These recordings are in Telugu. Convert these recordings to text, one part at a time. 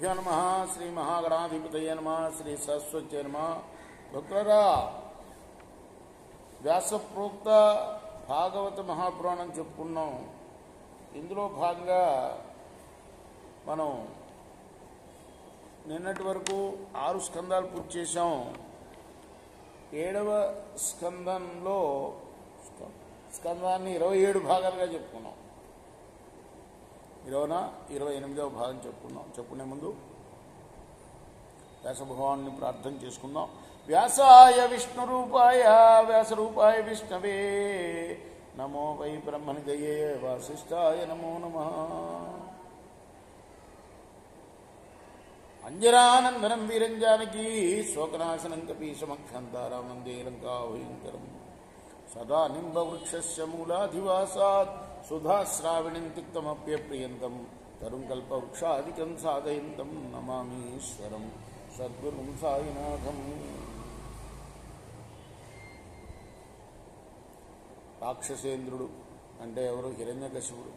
శ్రీగురుభ్యో నమః. శ్రీ మహాగణాధిపతయే నమః. శ్రీ సరస్వత్యై నమః. భక్తులారా, వ్యాసప్రోక్త భాగవత మహాపురాణం చెప్పుకున్నాం. ఇందులో భాగంగా మనం నిన్నటి వరకు 6 స్కందాలు పూర్తి చేశాం. 7వ స్కందంలో స్కందాన్ని 27 భాగాలుగా చెప్పుకున్నాం. 28వ భాగం చెప్పుకునే ముందు వ్యాస భగవాన్ని ప్రార్థన చేసుకుందాం. వ్యాసాయ విష్ణురూపాయ వ్యాసరూపాయ విష్ణవే నమో వై బ్రహ్మనిదయే వాసిష్ఠాయ నమో నమః. అంజనానందనం వీరంజానకీ శోకనాశనం కపీశమక్షంతారాం వందే లంకాభయంకరం. సదా నింబవృక్షస్య మూలాధివాసాత్ సుధాశ్రావిణిం తిక్తమప్యప్రియంతం తరుం కల్పవృక్షాదికం సాధయంతం నమామీశ్వరం సద్గురుం సాయినాథం. రాక్షసేంద్రుడు అంటే ఎవరు? హిరణ్యకశిపుడు.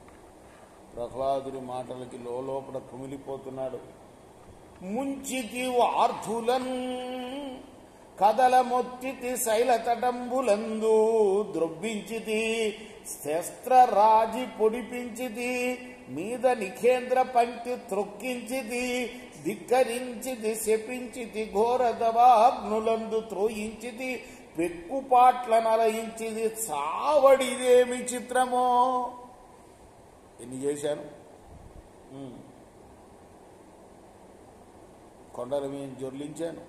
ప్రహ్లాదుడి మాటలకి లోపల కుమిలిపోతున్నాడు. ముంచితి వార్ధులన్ కదలమొత్తితి శైలతటంబులందు ద్రొబ్బించితి శస్త్రరాజి పొడిపించితి మీద నిఖేంద్ర పంక్తి త్రొక్కించితి ధిక్కరించితి శపించితి ఘోరదవాగ్నులందు త్రోయించితి పెక్కుపాట్ల నలయించిది చావడిదేమి చిత్రమో. ఎన్ని చేశాను? కొండల మీద జొర్లించాను,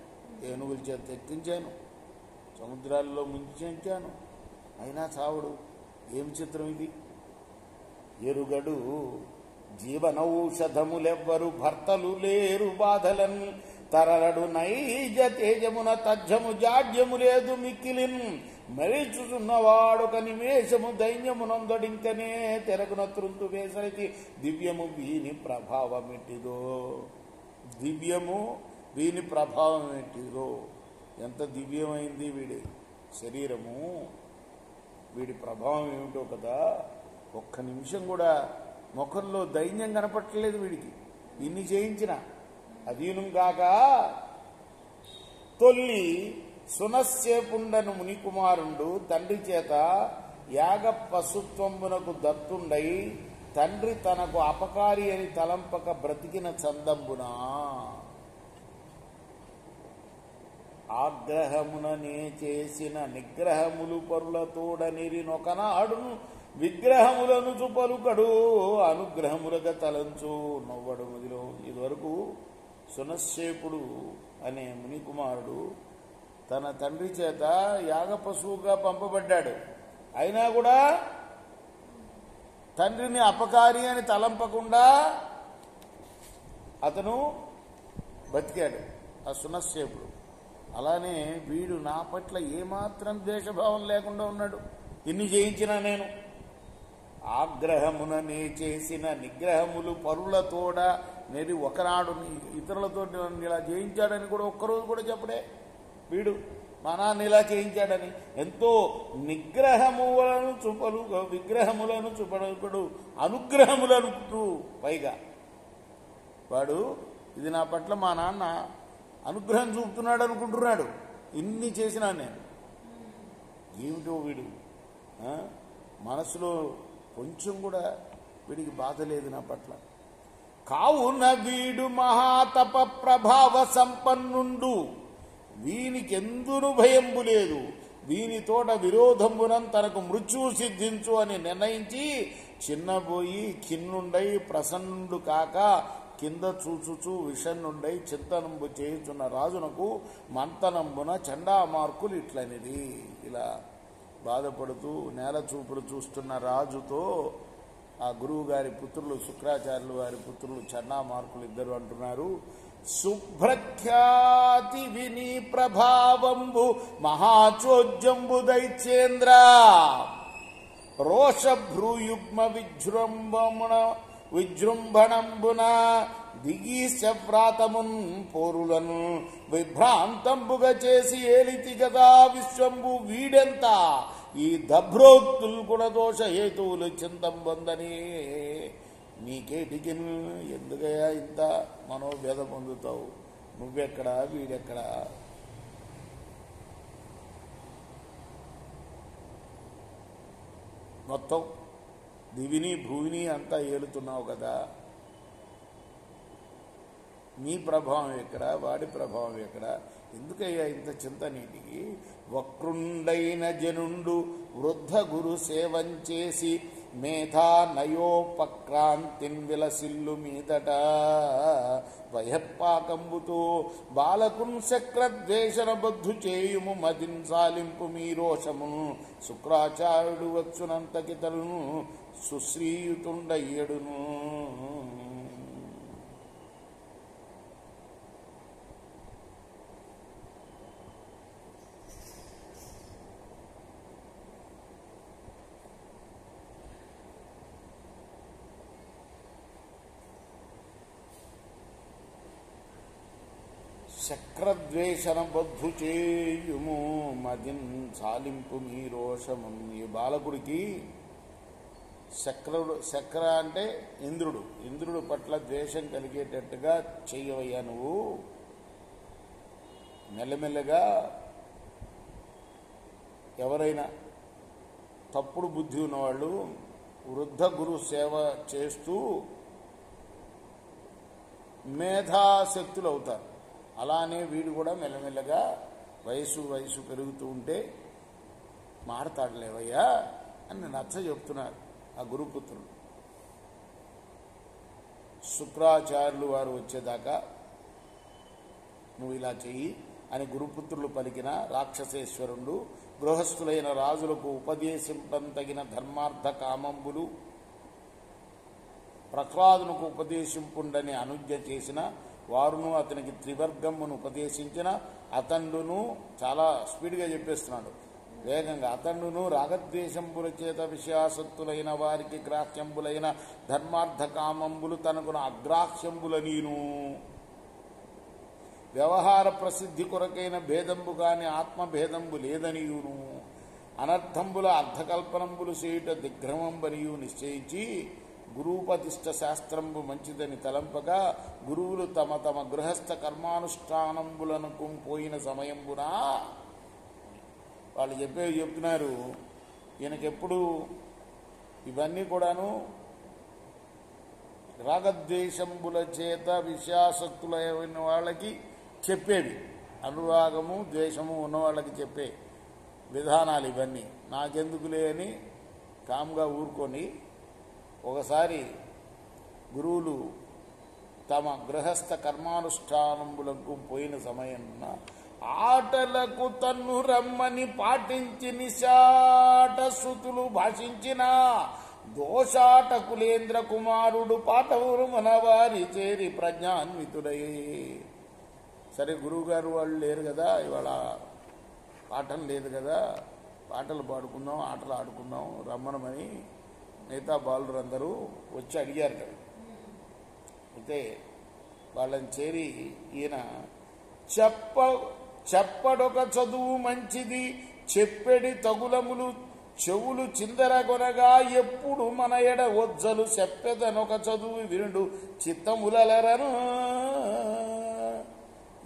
ఏనుగుల చేత ఎక్కించాను, సముద్రాల్లో ముంచెంచాను, అయినా చావుడు. ఏం చిత్రం ఇది? ఎరుగడు జీవనౌషధములెవ్వరు భర్తలు లేరు బాధలన్ తరలడు నైజ తేజమున తజ్జము జాడ్యము లేదు మిక్కిలిన్ మరిచుచున్నవాడొక నిమేషము దైన్యమునందడింకనే తెరగున త్రుంతు వేసరికి దివ్యము వీని ప్రభావమెట్టిదో. దివ్యము వీని ప్రభావం ఏంటిదో. ఎంత దివ్యమైంది వీడి శరీరము, వీడి ప్రభావం ఏమిటో కదా. ఒక్క నిమిషం కూడా ముఖంలో దైన్యం కనపట్టలేదు వీడికి. ఇన్ని చేయించిన అధీనం కాక తొల్లి సునస్సేపుండను మునికుమారుండు తండ్రి చేత యాగ పశుత్వమునకు దత్తుండై తండ్రి తనకు అపకారి అని తలంపక బ్రతికిన చందంబునా ఆగ్రహముననే చేసిన నిగ్రహములు పరులతోడనిరినొకనాడును విగ్రహములను చుపలుకడు అనుగ్రహములుగా తలంచు నవ్వడు మదిలో. ఇదివరకు సునశ్శేపుడు అనే మునికుమారుడు తన తండ్రి చేత యాగ పశువుగా పంపబడ్డాడు. అయినా కూడా తండ్రిని అపకారి అని తలంపకుండా అతను బతికాడు, ఆ సునశ్శేపుడు. అలానే వీడు నా పట్ల ఏమాత్రం ద్వేషభావం లేకుండా ఉన్నాడు. ఇన్ని చేయించినా నేను ఆగ్రహముననే చేసిన నిగ్రహములు పరులతోడ నేది ఒకనాడు ఇతరులతో ఇలా చేయించాడని కూడా ఒక్కరోజు కూడా చెప్పడే వీడు. మా నాన్న ఇలా చేయించాడని ఎంతో నిగ్రహములను చుపలు విగ్రహములను చుపడు అనుగ్రహములను పైగా వాడు ఇది నా పట్ల మా నాన్న అనుగ్రహం చూపుతున్నాడు అనుకుంటున్నాడు. ఇన్ని చేసినా నేను. ఏమిటో వీడు మనసులో కొంచెం కూడా వీడికి బాధ లేదు నా పట్ల. కావున వీడు మహాతప ప్రభావ సంపన్నుండు వీనికెందును భయంబు లేదు. వీని తోట విరోధంబునం తనకు మృత్యువు సిద్ధించు అని నిర్ణయించి చిన్నబోయి కిన్నుండై ప్రసన్నుడు కాక కింద చూచుచూ విషన్నుండై చింతనంబు చేయుచున్న రాజునకు మంతనంబున చండామార్కులు ఇట్లనిది. ఇలా బాధపడుతూ నేల చూపులు చూస్తున్న రాజుతో ఆ గురువు గారి పుత్రులు శుక్రాచార్యులు వారి పుత్రులు చండామార్కులు ఇద్దరు అంటున్నారు, శుభ్రఖ్యాతి విని ప్రభావంబు మహాచోద్యంబు దైత్యేంద్ర రోషభ్రూయుగ్మ విజృంభణంబున దిగీశవ్రాతమున్ పోరులను విభ్రాంతంబుగా చేసి ఏలితి గదా విశ్వంబు వీడెంత ఈ దభ్రోక్తుల్ గుణదోష హేతువులు చింతం పొందని నీకేటికి ఎందుకయ్యా ఇంత మనోభేద పొందుతావు? నువ్వెక్కడా, వీడెక్కడా? మొత్తం దివిని భూమిని అంతా ఏలుతున్నావు కదా, నీ ప్రభావం ఎక్కడ, వాడి ప్రభావం ఎక్కడ? ఎందుకయ్యా ఇంత చింత నీటికి? వక్రుండైన జనుండు వృద్ధ గురు సేవం చేసి మేధా నయోపక్రాంతిన్ విలసిల్లు మీదట వయపాకంబుతో బాలకున్ శక్రద్వేషణ బద్ధు చేయుము మదిన్ సాలింపు మీ రోషమును శుక్రాచార్యుడు వచ్చునంతకితరును సుశ్రీయుతుండయ్యడును. చక్రద్వేషణ బద్ధు చేయుము మదిన్ సాలింపు మీ రోషము. ఈ బాలకుడికి చక్ర అంటే ఇంద్రుడు పట్ల ద్వేషం కలిగేటట్టుగా చెయ్యవయ్యా నువ్వు. మెల్లమెల్లగా ఎవరైనా తప్పుడు బుద్ధి ఉన్నవాళ్ళు వృద్ధ గురు సేవ చేస్తూ మేధాశక్తులు అవుతారు. అలానే వీడు కూడా మెల్లమెల్లగా వయసు పెరుగుతూ ఉంటే మారతాడులేవయ్యా అని నచ్చ చెప్తున్నారు ఆ గురుపుత్రులు. శుక్రాచార్యులు వారు వచ్చేదాకా నువ్వు ఇలా చెయ్యి అని గురుపుత్రులు పలికిన రాక్షసేశ్వరుడు గృహస్థులైన రాజులకు ఉపదేశింపంతగిన ధర్మార్థ కామంబులు ప్రహ్లాదునకు ఉపదేశింపుండని అనుజ్ఞ చేసిన వారును అతనికి త్రివర్గమును ఉపదేశించిన అతండును చాలా స్పీడ్గా చెప్పేస్తున్నాడు వేగంగా. అతండును రాగద్వేషంబుల చేత విషయాసక్తులైన వారికి గ్రాహ్యంబులైన ధర్మార్థ కామంబులు తనకును అగ్రాహ్యంబుల నీను వ్యవహార ప్రసిద్ధి కొరకైన భేదంబు కాని ఆత్మభేదంబు లేదనియును అనర్థంబుల అర్థకల్పనంబులు చేయుట దిగ్భ్రమంబనియు నిశ్చయించి గురూపతిష్ట శాస్త్రంబు మంచిదని తలంపగా గురువులు తమ తమ గృహస్థ కర్మానుష్ఠానంబులను పోయిన సమయంబున వాళ్ళు చెప్తున్నారు. ఈయనకెప్పుడు ఇవన్నీ కూడాను రాగద్వేషంబుల చేత విషయాసక్తులైన వాళ్ళకి చెప్పేవి, అనురాగము ద్వేషము ఉన్న వాళ్ళకి చెప్పే విధానాలు ఇవన్నీ. నాకెందుకులే అని కామ్గా ఊరుకొని ఒకసారి గురువులు తమ గృహస్థ కర్మానుష్ఠానములకు పోయిన సమయమున ఆటలకు తన్ను రమ్మని పాటించి నిశాట శృతులు భాషించిన దోషాటకులేంద్ర కుమారుడు పాఠవురు మనవారి చేరి ప్రజ్ఞాన్వితుడై. సరే గురువుగారు వాళ్ళు లేరు కదా, ఇవాళ పాఠం లేదు కదా, పాటలు పాడుకుందాం, ఆటలు ఆడుకుందాం రమ్మనమని మిగతా బాలురందరూ వచ్చి అడిగారు కదా. అయితే వాళ్ళని చేరి ఈయన చెప్పడొక చదువు మంచిది చెప్పెడి తగులములు చెవులు చిందరగొనగా ఎప్పుడు మన ఎడ ఒజ్జలు చెప్పెదనొక చదువు వినుడు చిత్తములరను.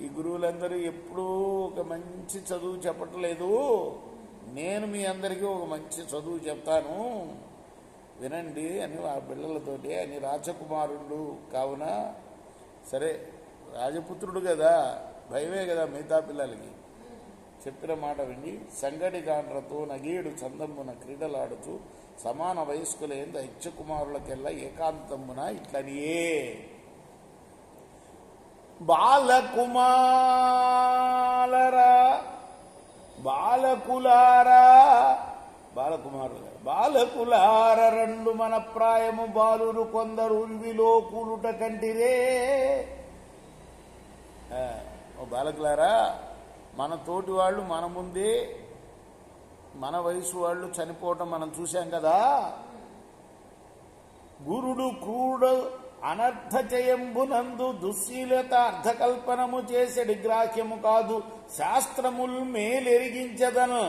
ఈ గురువులందరూ ఎప్పుడూ ఒక మంచి చదువు చెప్పట్లేదు, నేను మీ అందరికీ ఒక మంచి చదువు చెప్తాను వినండి అని ఆ పిల్లలతోటి. అని రాజకుమారుడు కావున సరే రాజపుత్రుడు కదా, భయమే కదా మిగతా పిల్లలకి. చెప్పిన మాట విని సంగడి గాండ్రతో నగీడు చందమ్మున క్రీడలాడుతూ సమాన వయస్కులైన ఇచ్చకుమారులకెల్లా ఏకాంతమ్మున ఇట్లనియే బాలకులార రెండు మన ప్రాయము బాలురు కొందరు ఉల్విలో కూలుట కంటిరే. ఓ బాలకులారా, మన తోటి వాళ్ళు మన ముందే మన వయసు వాళ్ళు చనిపోవటం మనం చూశాం కదా. గురుడు క్రూడు అనర్థచయంబునందు దుశ్శీలత అర్థకల్పనము చేసెడి గ్రాహ్యము కాదు శాస్త్రముల్ మేలెరిగించదను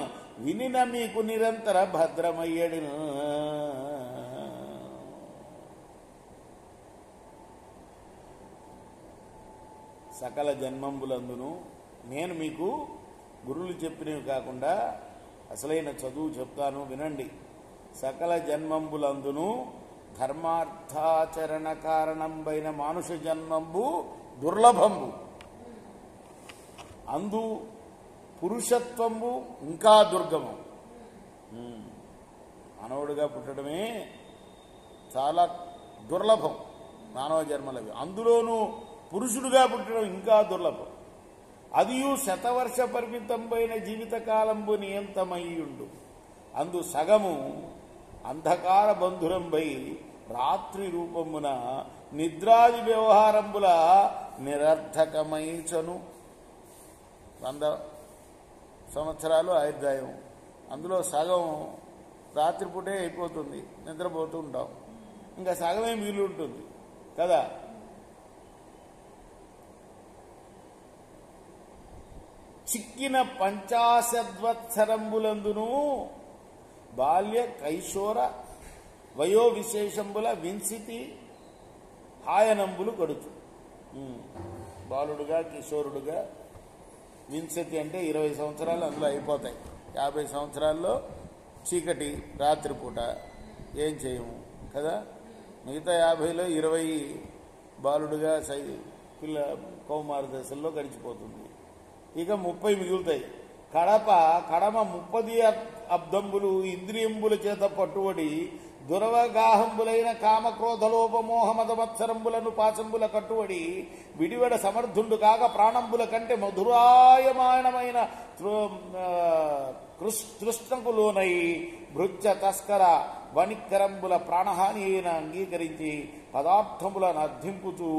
వినిన మీకు నిరంతర భద్రమయ్యడు. సకల జన్మంబులందును నేను మీకు గురువులు చెప్పినవి కాకుండా అసలైన చదువు చెప్తాను వినండి. సకల జన్మంబులందును ధర్మార్థాచరణ కారణంబైన మానుష జన్మంబు దుర్లభంబు, అందు పురుషత్వంబు ఇంకా దుర్గమం. మానవుడిగా పుట్టడమే చాలా దుర్లభం మానవ జన్మలవి. అందులోనూ పురుషుడుగా పుట్టడం ఇంకా దుర్లభం. అదియు శతవర్ష పరిమితంపైన జీవితకాలంబు నియంతమయ్యుండు. అందు సగము అంధకార బంధురంపై రాత్రి రూపమున నిద్రాది వ్యవహారంబుల నిరర్థకమైచను. 100 సంవత్సరాలు ఆయుర్దాయం, అందులో సగం రాత్రిపూటే అయిపోతుంది, నిద్రపోతూ ఉంటాం, ఇంకా సగమే మిగిలి ఉంటుంది కదా. చిక్కిన 50 బాల్య కైశోర వయో విశేషంబుల వింసితి హాయనంబులు గడుచు. బాలుడుగా కిషోరుడుగా, వింశతి అంటే 20 సంవత్సరాలు అందులో అయిపోతాయి. 50 సంవత్సరాల్లో చీకటి రాత్రిపూట ఏం చేయము కదా. మిగతా 50లో 20 బాలుడుగా పిల్ల కౌమార దశల్లో గడిచిపోతుంది. ఇక 30 మిగులుతాయి. కడమ 30 అబ్దంబులు ఇంద్రియంబుల చేత పట్టుబడి దురవగాహంబులైన కామక్రోధలోపమోహమద మత్సరంబులను పాశంబుల కట్టుబడి విడివడ సమర్థుండు కాక ప్రాణంబుల కంటే మధురాయమానమైన తృష్ణకు లోనై భృత్య తస్కర వణిక్కరంబుల ప్రాణహాని అయిన అంగీకరించి పదార్థములను అర్థింపుతూ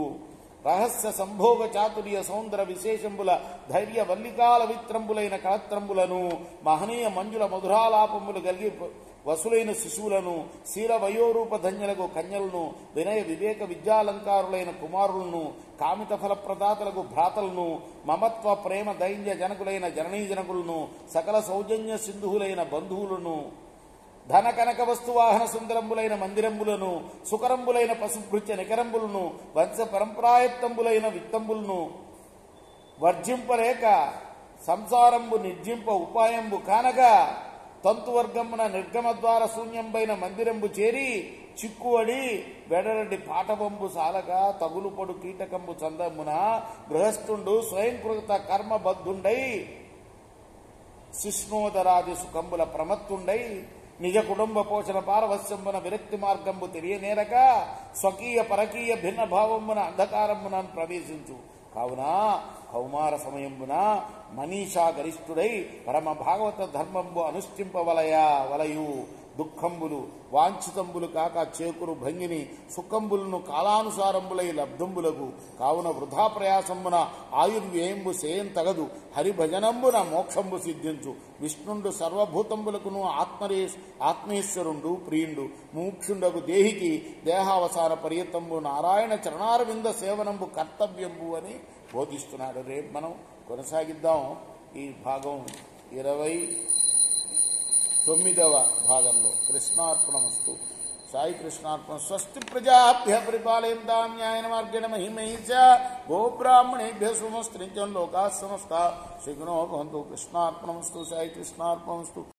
రహస్య సంభోగ చాతుర్య సౌందర విశేషంబుల ధైర్య వల్లికాల విత్రంబులైన కళత్రంబులను మహనీయ మంజుల మధురాలాపములు కలిగి వసులైన శిశువులను శీల వయోరూప ధన్యులకు కన్యలను వినయ వివేక విద్యాలంకారులైన కుమారులను కామిత ఫలప్రదాతలకు భ్రాతలను మమత్వ ప్రేమ దైన్య జనకులైన జననీజనకులను సకల సౌజన్య సింధువులైన బంధువులను ధన కనక వస్తువాహన సుందరంబులైన మందిరంబులను సుకరంబులైన పశుభృత్య నికరంబులను వంశ పరంపరాయత్తంబులైన విత్తంబులను వర్జింపలేక సంసారంబు నిర్జింప ఉపాయంబు కానగా తంతువర్గమున నిర్గమ ద్వార శూన్యంబైన మందిరంబు చేరి చిక్కువడి వెడరడి పాటవంబు సాలగా తగులుపడు కీటకంబు చందమున గృహస్థుండు స్వయంకృత కర్మబద్ధుండై శిష్ణోదరాది సుఖంబుల ప్రమత్తుండై నిజ కుటుంబ పోషణ పారవశ్యంబున విరక్తి మార్గంబు తెలియనేరక స్వకీయ పరకీయ భిన్న భావంబున అంధకారంబున ప్రవేశించు. కావున కౌమార సమయంబున మనీషా గరిష్ఠుడై పరమ భాగవత ధర్మంబు అనుష్ఠింపవలయు దుఃఖంబులు వాంఛితంబులు కాక చేకురు భంగిని సుఖంబులను కాలానుసారంబులై లబ్ధంబులకు. కావున వృధా ప్రయాసంబున ఆయుర్వ్యయంబు సేయం తగదు. హరిభజనంబున మోక్షంబు సిద్ధించు. విష్ణుండు సర్వభూతంబులకును ఆత్మేశ్వరుండు ప్రియుండు. మోక్షుండకు దేహికి దేహావసాన పర్యంతంబు నారాయణ చరణారవింద సేవనంబు కర్తవ్యంబు అని బోధిస్తున్నాడు. రేపు మనం కొనసాగిద్దాం ఈ భాగం 29వ భాగంలో. కృష్ణార్పణమస్తు. సాయి కృష్ణార్పణ. స్వస్తి ప్రజాభ్య పరిపాలయంతాం న్యాయేన మార్గేణ మహిమహి చ గోబ్రాహ్మణేభ్యః శుభమస్తు. నిత్యం లోకాః సమస్తాః సుఖినో భవంతు. కృష్ణార్పణమస్తు. సాయి కృష్ణార్పణమస్తు.